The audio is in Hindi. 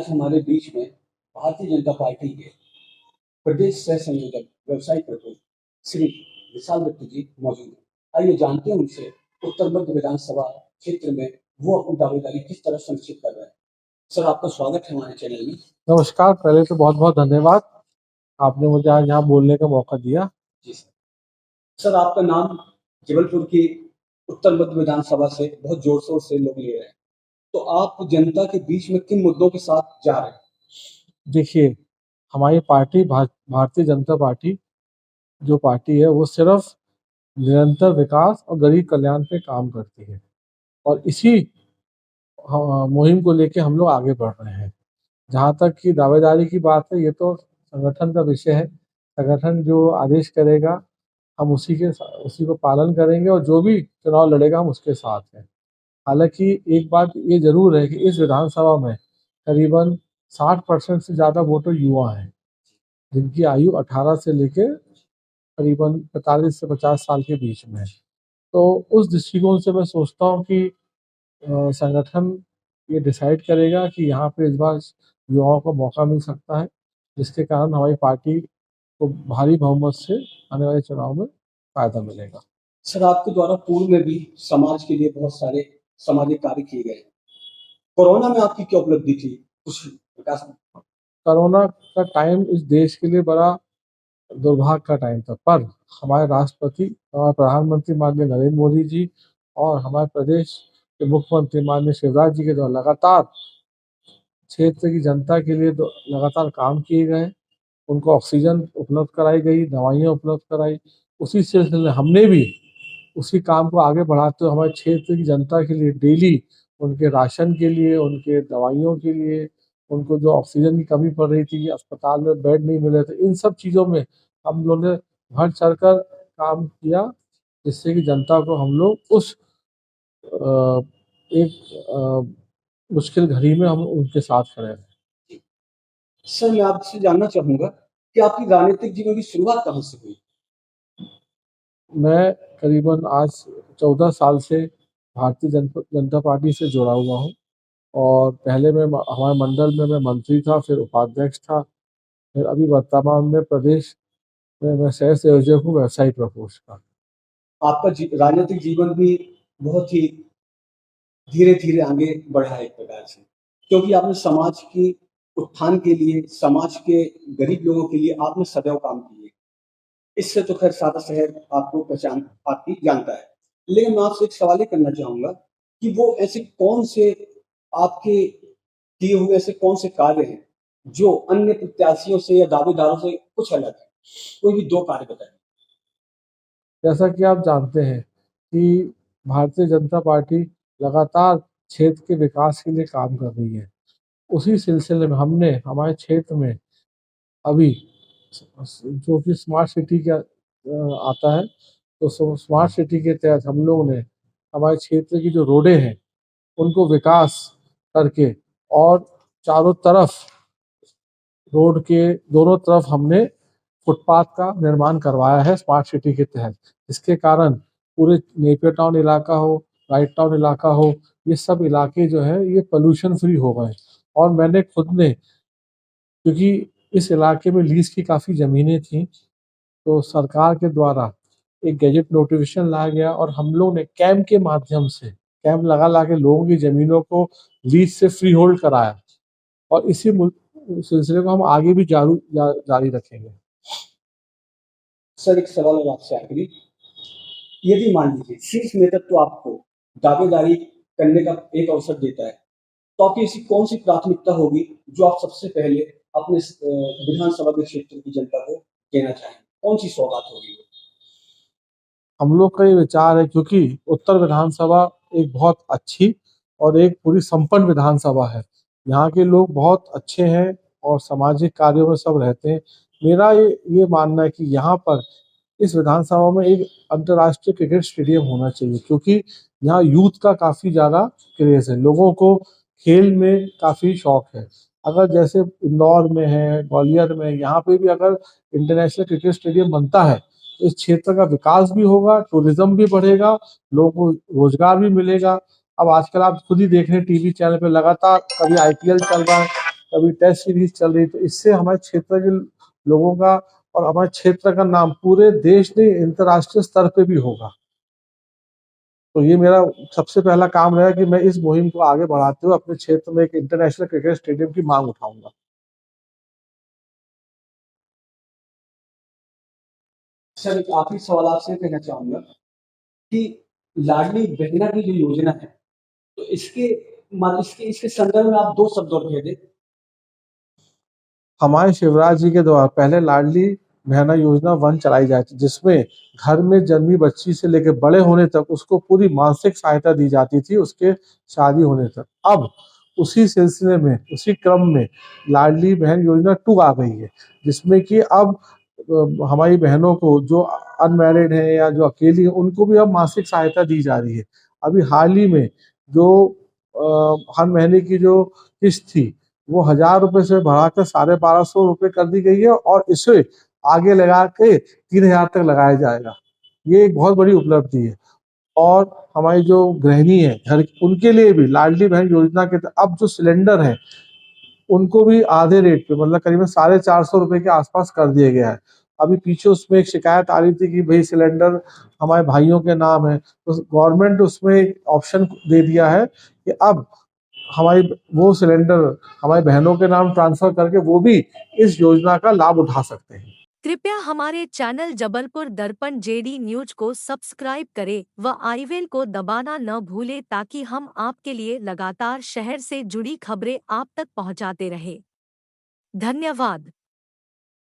आज हमारे बीच में भारतीय जनता पार्टी के प्रदेश सह संयोजक व्यवसायी प्रकोष्ठ श्री विशाल दत्त जी मौजूद हैं। आइए जानते हैं उनसे उत्तर मध्य विधानसभा क्षेत्र में वो अपनी दावेदारी किस तरह सुनिश्चित कर रहे हैं। सर, आपका स्वागत है हमारे चैनल में। नमस्कार। पहले तो बहुत बहुत धन्यवाद, आपने मुझे आज यहाँ बोलने का मौका दिया। जी सर, आपका नाम जबलपुर की उत्तर मध्य विधानसभा से बहुत जोर शोर से लोग ले रहे हैं, तो आप जनता के बीच में किन मुद्दों के साथ जा रहे हैं? देखिए, हमारी पार्टी भारतीय जनता पार्टी जो पार्टी है वो सिर्फ निरंतर विकास और गरीब कल्याण पे काम करती है और इसी मुहिम को लेके हम लोग आगे बढ़ रहे हैं। जहाँ तक कि दावेदारी की बात है, ये तो संगठन का विषय है। संगठन जो आदेश करेगा हम उसी को पालन करेंगे और जो भी चुनाव लड़ेगा हम उसके साथ हैं। हालांकि एक बात ये जरूर है कि इस विधानसभा में करीबन 60% से ज़्यादा वोटर युवा हैं, जिनकी आयु 18 से लेकर करीबन 45 से 50 साल के बीच में है। तो उस दृष्टिकोण से मैं सोचता हूँ कि संगठन ये डिसाइड करेगा कि यहाँ पे इस बार युवाओं को मौका मिल सकता है, जिसके कारण हमारी पार्टी को भारी बहुमत से आने वाले चुनाव में फायदा मिलेगा। सर, आपके द्वारा पूर्व में भी समाज के लिए बहुत सारे सामाजिक कार्य किए गए। कोरोना में आपकी क्या उपलब्धि थी कुछ विकास में? कोरोना का टाइम इस देश के लिए बड़ा दुर्भाग्य का टाइम था, पर हमारे राष्ट्रपति, हमारे प्रधानमंत्री माननीय नरेंद्र मोदी जी और हमारे प्रदेश के मुख्यमंत्री माननीय शिवराज जी के द्वारा लगातार क्षेत्र की जनता के लिए लगातार काम किए गए। उनको ऑक्सीजन उपलब्ध कराई गई, दवाइयाँ उपलब्ध कराई। उसी सिलसिले में हमने भी उसी काम को आगे बढ़ाते हुए हमारे क्षेत्र की जनता के लिए डेली उनके राशन के लिए, उनके दवाइयों के लिए, उनको जो ऑक्सीजन की कमी पड़ रही थी, अस्पताल में बेड नहीं मिल रहे थे, इन सब चीज़ों में हम लोगों ने बढ़ चढ़ कर काम किया, जिससे कि जनता को हम लोग उस एक मुश्किल घड़ी में हम उनके साथ खड़े हैं। सर, मैं आपसे जानना चाहूँगा कि आपकी राजनीतिक जीवन की शुरुआत कहाँ से हुई? मैं करीबन आज 14 साल से भारतीय जनता पार्टी से जुड़ा हुआ हूँ और पहले मैं हमारे मंडल में मैं मंत्री था, फिर उपाध्यक्ष था, फिर अभी वर्तमान में प्रदेश में मैं सह संयोजक हूँ व्यवसायी प्रकोष्ठ का। आपका राजनीतिक जीवन भी बहुत ही धीरे-धीरे आगे बढ़ा है एक प्रकार से, क्योंकि आपने समाज की उत्थान के लिए, समाज के गरीब लोगों के लिए आपने सदैव काम किए। इससे तो खैर सारा शहर आपको पहचान आपकी जानता है। लेकिन मैं आपसे एक सवाल ये करना चाहूँगा कि वो ऐसे कौन से आपके किए हुए ऐसे कौन से कार्य हैं, जो अन्य प्रत्याशियों से या दावेदारों से कुछ अलग है? कोई भी 2 कार्य बताइए। जैसा कि आप जानते हैं कि भारतीय जनता पार्टी लगातार क्षेत्र के विकास के लिए काम कर रही है। उसी सिलसिले में हमने हमारे क्षेत्र में अभी जो कि स्मार्ट सिटी का आता है, तो स्मार्ट सिटी के तहत हम लोगों ने हमारे क्षेत्र की जो रोडें हैं उनको विकास करके और चारों तरफ रोड के दोनों तरफ हमने फुटपाथ का निर्माण करवाया है स्मार्ट सिटी के तहत, जिसके कारण पूरे नेपियर टाउन इलाका हो, राइट टाउन इलाका हो, ये सब इलाके जो है ये पोल्यूशन फ्री हो गए। और मैंने खुद ने, क्योंकि इस इलाके में लीज की काफ़ी ज़मीनें थी, तो सरकार के द्वारा एक गैजेट नोटिफिकेशन लाया गया और हम लोग ने कैंप के माध्यम से कैंप लगा के लोगों की ज़मीनों को लीज से फ्री होल्ड कराया और इसी सिलसिले को हम आगे भी जारी रखेंगे। सर, एक सवाल और आपसे आखिरी, यदि मान लीजिए शीर्ष नेतृत्व आपको दावेदारी करने का एक अवसर देता है, तो आपकी ऐसी कौन सी प्राथमिकता होगी जो आप सबसे पहले अपने विधानसभा के क्षेत्र की जनता को देना चाहें? कौन सी सौगात होगी? हम लोग का ये विचार है, क्योंकि उत्तर विधानसभा एक बहुत अच्छी और एक पूरी संपन्न विधानसभा है। यहाँ के लोग बहुत अच्छे हैं और सामाजिक कार्यों में सब रहते हैं। मेरा ये मानना है कि यहाँ पर इस विधानसभा में एक अंतर्राष्ट्रीय क्रिकेट स्टेडियम होना चाहिए, क्योंकि यहाँ यूथ का काफ़ी ज़्यादा क्रेज़ है, लोगों को खेल में काफ़ी शौक है। अगर जैसे इंदौर में है, ग्वालियर में, यहाँ पे भी अगर इंटरनेशनल क्रिकेट स्टेडियम बनता है तो इस क्षेत्र का विकास भी होगा, टूरिज्म भी बढ़ेगा, लोगों को रोजगार भी मिलेगा। अब आजकल आप खुद ही देख रहे हैं टीवी चैनल पे लगातार कभी आईपीएल चल रहा है, कभी टेस्ट सीरीज चल रही, तो इससे हमारे क्षेत्र के लोगों का और हमारे क्षेत्र का नाम पूरे देश नहीं अंतर्राष्ट्रीय स्तर पे भी होगा। तो ये मेरा सबसे पहला काम रहेगा कि मैं इस मुहिम को आगे बढ़ाते हुए अपने क्षेत्र में एक इंटरनेशनल क्रिकेट स्टेडियम की मांग उठाऊंगा। सर, एक आखिरी सवाल आपसे कहना चाहूंगा कि लाडली बहना की जो योजना है, तो इसके संदर्भ में आप 2 शब्द और कह दें। हमारे शिवराज जी के द्वारा पहले लाडली बहना योजना 1 चलाई जाती थी, जिसमें घर में जन्मी बच्ची से लेकर बड़े होने तक उसको पूरी मानसिक सहायता दी जाती थी उसके शादी होने तक। अब उसी सिलसिले में, उसी क्रम में लाडली बहन योजना 2 आ गई है, जिसमें कि अब हमारी बहनों को जो अनमैरिड है या जो अकेली है, उनको भी अब मासिक सहायता दी जा रही है। अभी हाल ही में जो हर महीने की जो किस्त थी वो 1000 रुपए से बढ़ाकर 1250 रुपए कर दी गई है, और इसे आगे लगा के 3000 तक लगाया जाएगा। ये एक बहुत बड़ी उपलब्धि है। और हमारी जो गृहिणी है घर, उनके लिए भी लाडली बहन योजना के अब जो सिलेंडर है उनको भी आधे रेट पे, मतलब करीबन 450 रुपए के आसपास कर दिया गया है। अभी पीछे उसमें एक शिकायत आ रही थी कि भाई सिलेंडर हमारे भाइयों के नाम है, तो गवर्नमेंट उसमें एक ऑप्शन दे दिया है कि अब हमारी वो सिलेंडर हमारी बहनों के नाम ट्रांसफर करके वो भी इस योजना का लाभ उठा सकते हैं। कृपया हमारे चैनल जबलपुर दर्पण जेडी न्यूज को सब्सक्राइब करें व आई बेल को दबाना न भूलें, ताकि हम आपके लिए लगातार शहर से जुड़ी खबरें आप तक पहुंचाते रहें। धन्यवाद।